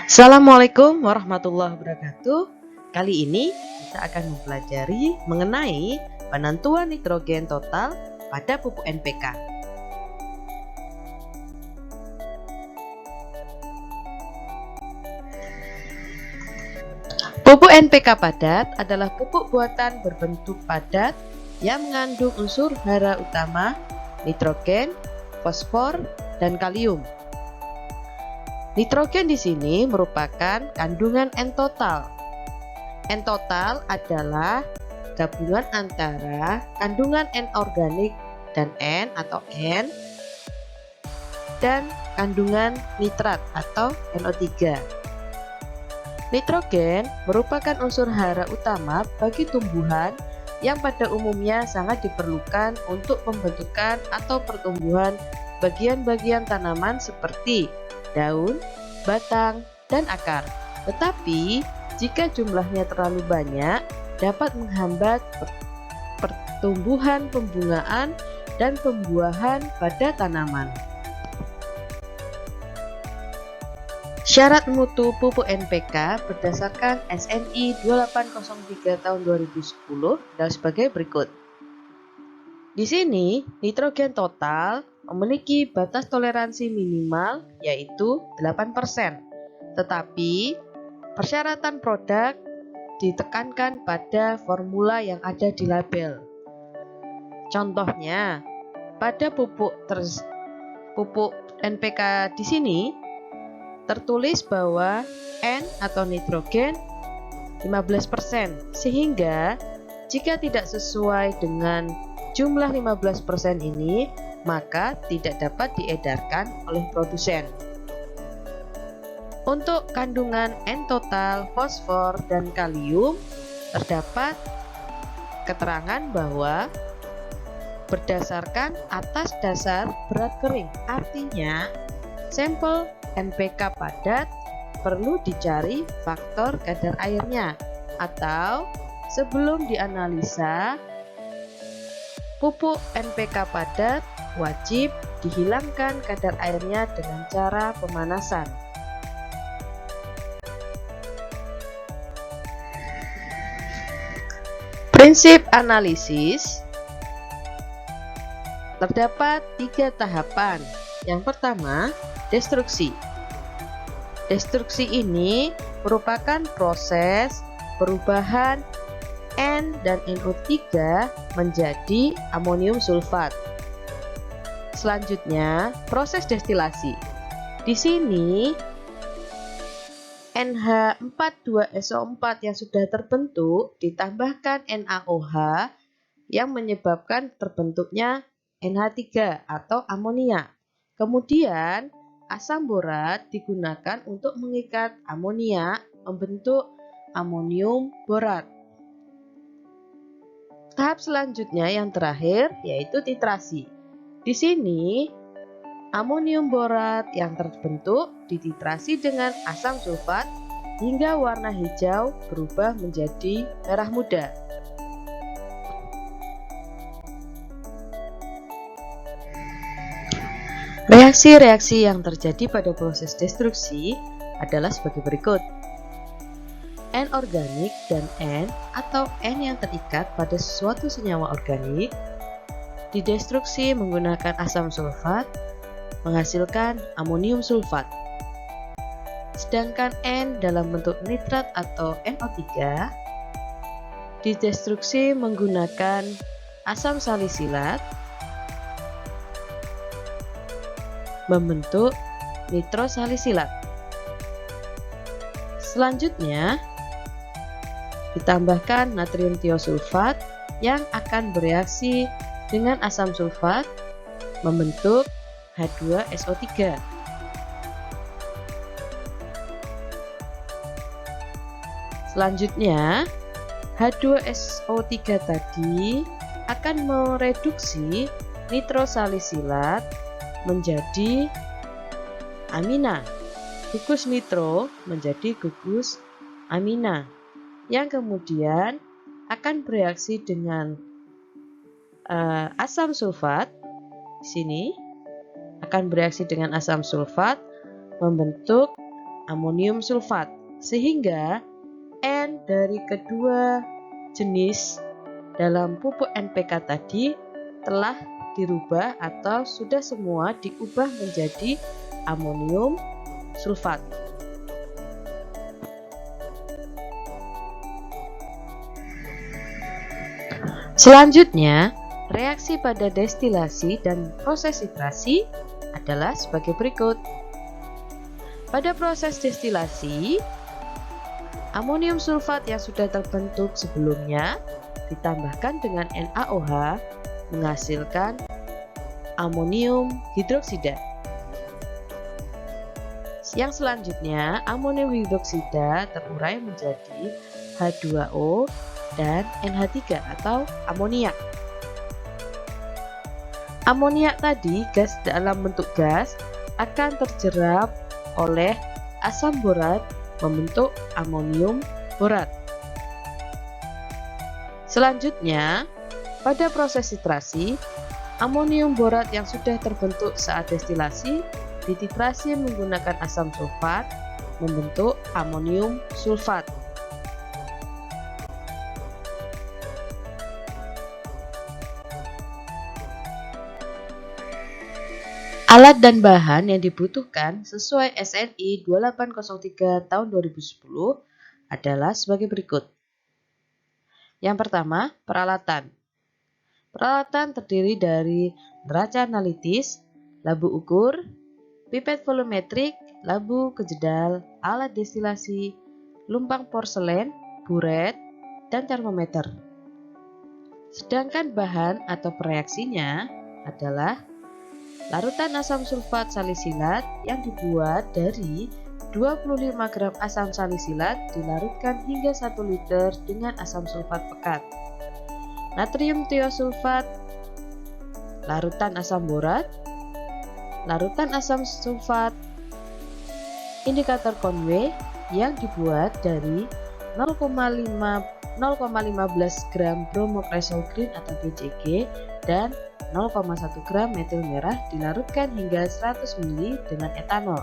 Assalamualaikum warahmatullahi wabarakatuh. Kali ini kita akan mempelajari mengenai penentuan nitrogen total pada pupuk NPK. Pupuk NPK padat adalah pupuk buatan berbentuk padat yang mengandung unsur hara utama, nitrogen, fosfor, dan kalium. Nitrogen di sini merupakan kandungan N total. N total adalah gabungan antara kandungan N organik dan N atau N dan kandungan nitrat atau NO3. Nitrogen merupakan unsur hara utama bagi tumbuhan yang pada umumnya sangat diperlukan untuk pembentukan atau pertumbuhan bagian-bagian tanaman seperti daun, batang, dan akar. Tetapi, jika jumlahnya terlalu banyak, dapat menghambat pertumbuhan, pembungaan, dan pembuahan pada tanaman. Syarat mutu pupuk NPK berdasarkan SNI 2803 tahun 2010 adalah sebagai berikut. Di sini, nitrogen total memiliki batas toleransi minimal yaitu 8%. Tetapi, persyaratan produk ditekankan pada formula yang ada di label. Contohnya, pada pupuk NPK di sini tertulis bahwa N atau nitrogen 15%, sehingga jika tidak sesuai dengan jumlah 15% ini, maka tidak dapat diedarkan oleh produsen. Untuk kandungan N total, fosfor, dan kalium, terdapat keterangan bahwa berdasarkan atas dasar berat kering. Artinya, sampel NPK padat perlu dicari faktor kadar airnya, atau sebelum dianalisa pupuk NPK padat wajib dihilangkan kadar airnya dengan cara pemanasan. Prinsip analisis terdapat 3 tahapan. Yang pertama, destruksi. Destruksi ini merupakan proses perubahan N dan NO3 menjadi amonium sulfat. Selanjutnya, proses destilasi. Di sini NH42SO4 yang sudah terbentuk ditambahkan NaOH yang menyebabkan terbentuknya NH3 atau amonia. Kemudian, asam borat digunakan untuk mengikat amonia membentuk amonium borat. Tahap selanjutnya yang terakhir yaitu titrasi. Di sini amonium borat yang terbentuk dititrasi dengan asam sulfat hingga warna hijau berubah menjadi merah muda. Reaksi-reaksi yang terjadi pada proses destruksi adalah sebagai berikut. N organik dan N atau N yang terikat pada suatu senyawa organik didestruksi menggunakan asam sulfat menghasilkan amonium sulfat. Sedangkan N dalam bentuk nitrat atau NO3 didestruksi menggunakan asam salisilat membentuk nitrosalisilat. Selanjutnya, ditambahkan natrium tiosulfat yang akan bereaksi dengan asam sulfat membentuk H2SO3. Selanjutnya, H2SO3 tadi akan mereduksi nitrosalisilat menjadi amina. Gugus nitro menjadi gugus amina yang kemudian akan bereaksi dengan asam sulfat. Di sini akan bereaksi dengan asam sulfat membentuk amonium sulfat, sehingga N dari kedua jenis dalam pupuk NPK tadi telah dirubah atau sudah semua diubah menjadi amonium sulfat. Selanjutnya, reaksi pada destilasi dan proses nitrasi adalah sebagai berikut. Pada proses destilasi, amonium sulfat yang sudah terbentuk sebelumnya ditambahkan dengan NaOH menghasilkan amonium hidroksida. Yang selanjutnya, amonium hidroksida terurai menjadi H2O dan NH3 atau amoniak. Amoniak tadi, gas dalam bentuk gas, akan terjerap oleh asam borat membentuk amonium borat. Selanjutnya, pada proses nitrasi, amonium borat yang sudah terbentuk saat destilasi dititrasi menggunakan asam sulfat membentuk amonium sulfat. Alat dan bahan yang dibutuhkan sesuai SNI 2803 tahun 2010 adalah sebagai berikut. Yang pertama, peralatan. Peralatan terdiri dari neraca analitis, labu ukur, pipet volumetrik, labu kejedal, alat destilasi, lumpang porselen, buret, dan termometer. Sedangkan bahan atau pereaksinya adalah larutan asam sulfat salisilat yang dibuat dari 25 gram asam salisilat dilarutkan hingga 1 liter dengan asam sulfat pekat. Natrium tiosulfat, larutan asam borat, larutan asam sulfat, indikator Conway yang dibuat dari 0,15 gram bromokresol green atau BCG dan 0,1 gram metil merah dilarutkan hingga 100 ml dengan etanol,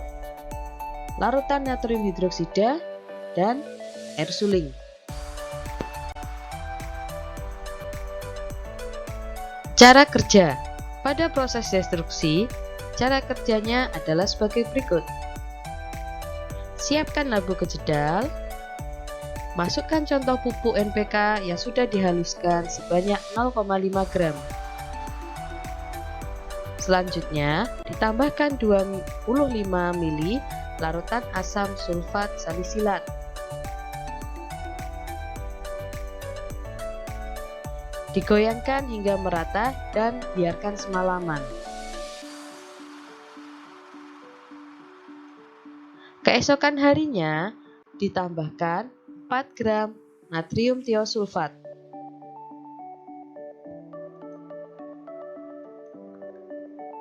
larutan natrium hidroksida, dan air suling. Cara kerja pada proses destruksi. Cara kerjanya adalah sebagai berikut. Siapkan labu kejedal. Masukkan contoh pupuk NPK yang sudah dihaluskan sebanyak 0,5 gram. Selanjutnya, ditambahkan 25 ml larutan asam sulfat salisilat. Digoyangkan hingga merata dan biarkan semalaman. Keesokan harinya ditambahkan 4 gram natrium tiosulfat.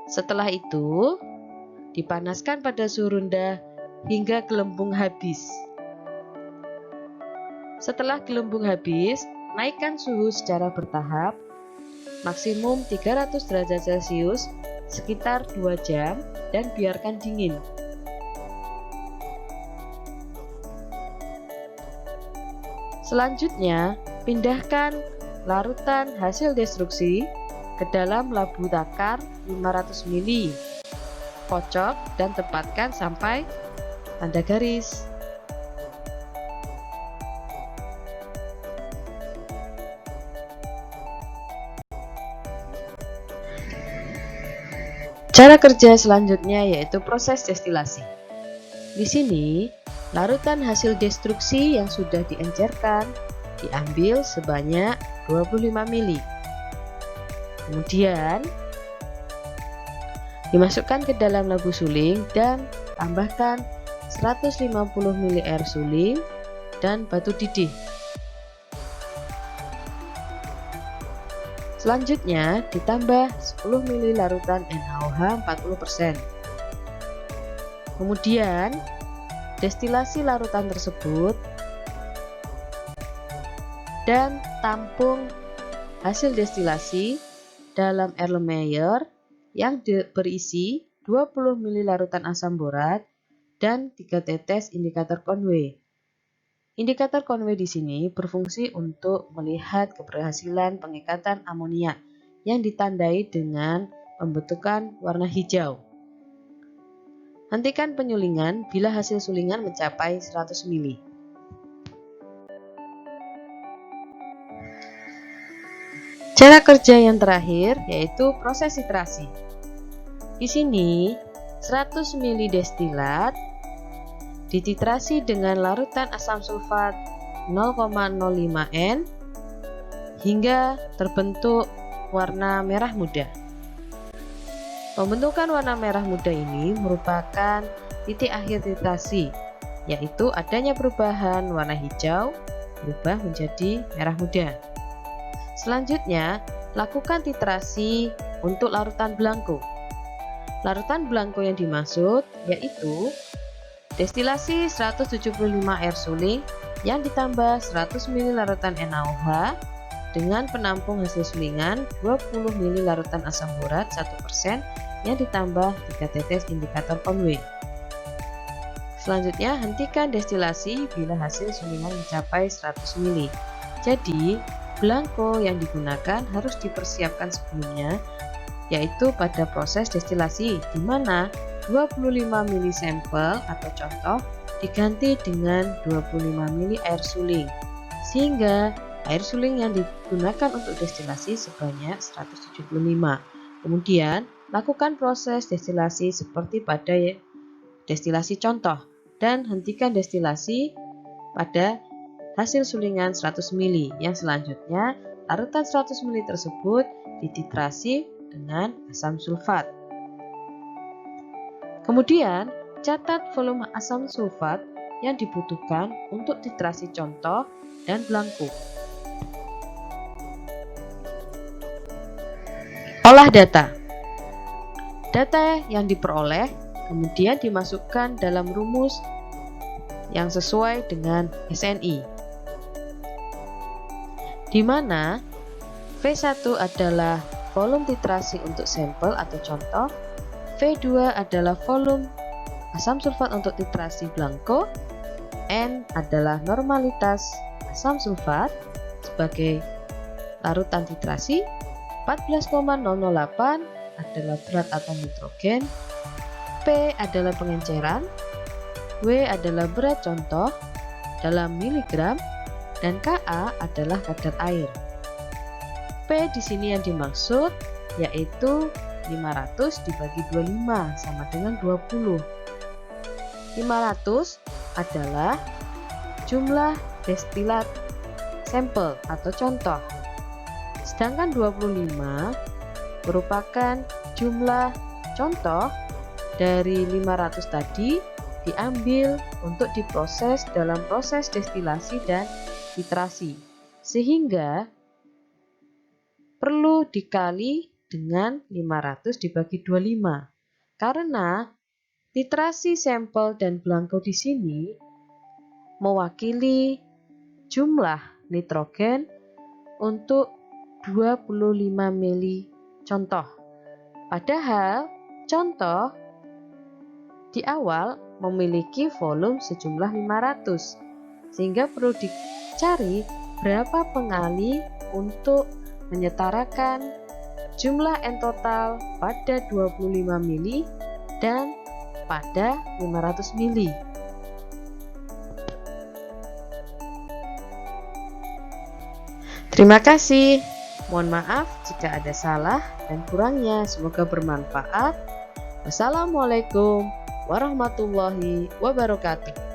Setelah itu, dipanaskan pada suhu rendah hingga gelembung habis. Setelah gelembung habis, naikkan suhu secara bertahap, maksimum 300 derajat Celcius sekitar 2 jam dan biarkan dingin. Selanjutnya, pindahkan larutan hasil destruksi ke dalam labu takar 500 ml. Kocok dan tempatkan sampai tanda garis. Cara kerja selanjutnya yaitu proses destilasi. Di sini, larutan hasil destruksi yang sudah diencerkan diambil sebanyak 25 ml. Kemudian, dimasukkan ke dalam labu suling dan tambahkan 150 ml air suling dan batu didih. Selanjutnya, ditambah 10 ml larutan NaOH 40%. Kemudian, destilasi larutan tersebut dan tampung hasil destilasi dalam Erlenmeyer yang berisi 20 ml larutan asam borat dan 3 tetes indikator Conway. Indikator Conway di sini berfungsi untuk melihat keberhasilan pengikatan amonia yang ditandai dengan pembentukan warna hijau. Hentikan penyulingan bila hasil sulingan mencapai 100 ml. Cara kerja yang terakhir yaitu proses titrasi. Di sini 100 ml destilat dititrasi dengan larutan asam sulfat 0,05 N hingga terbentuk warna merah muda. Pembentukan warna merah muda ini merupakan titik akhir titrasi, yaitu adanya perubahan warna hijau berubah menjadi merah muda. Selanjutnya, lakukan titrasi untuk larutan blanko. Larutan blanko yang dimaksud yaitu destilasi 175 air suling yang ditambah 100 ml larutan NaOH dengan penampung hasil sulingan 20 ml larutan asam borat 1% yang ditambah 3 tetes indikator Conway. Selanjutnya, hentikan destilasi bila hasil sulingan mencapai 100 ml. Jadi, blanko yang digunakan harus dipersiapkan sebelumnya, yaitu pada proses destilasi, di mana 25 ml sampel atau contoh diganti dengan 25 ml air suling, sehingga air suling yang digunakan untuk destilasi sebanyak 175. Kemudian, lakukan proses destilasi seperti pada destilasi contoh dan hentikan destilasi pada hasil sulingan 100 ml yang selanjutnya larutan 100 ml tersebut dititrasi dengan asam sulfat. Kemudian, catat volume asam sulfat yang dibutuhkan untuk titrasi contoh dan blanko. Olah data. Data yang diperoleh kemudian dimasukkan dalam rumus yang sesuai dengan SNI, di mana V1 adalah volume titrasi untuk sampel atau contoh, V2 adalah volume asam sulfat untuk titrasi blanko, N adalah normalitas asam sulfat sebagai larutan titrasi, 14,008 adalah berat atom nitrogen, P adalah pengenceran, W adalah berat contoh dalam miligram, dan Ka adalah kadar air. P di sini yang dimaksud yaitu 500 dibagi 25 sama dengan 20. 500 adalah jumlah destilat sampel atau contoh. Sedangkan 25 merupakan jumlah contoh dari 500 tadi diambil untuk diproses dalam proses destilasi dan titrasi, sehingga perlu dikali dengan 500 dibagi 25 karena titrasi sampel dan blanko di sini mewakili jumlah nitrogen untuk 25 ml contoh. Padahal contoh di awal memiliki volume sejumlah 500, sehingga perlu dicari berapa pengali untuk menyetarakan jumlah N total pada 25 ml dan pada 500 ml. Terima kasih. Mohon maaf jika ada salah dan kurangnya, semoga bermanfaat. Wassalamualaikum warahmatullahi wabarakatuh.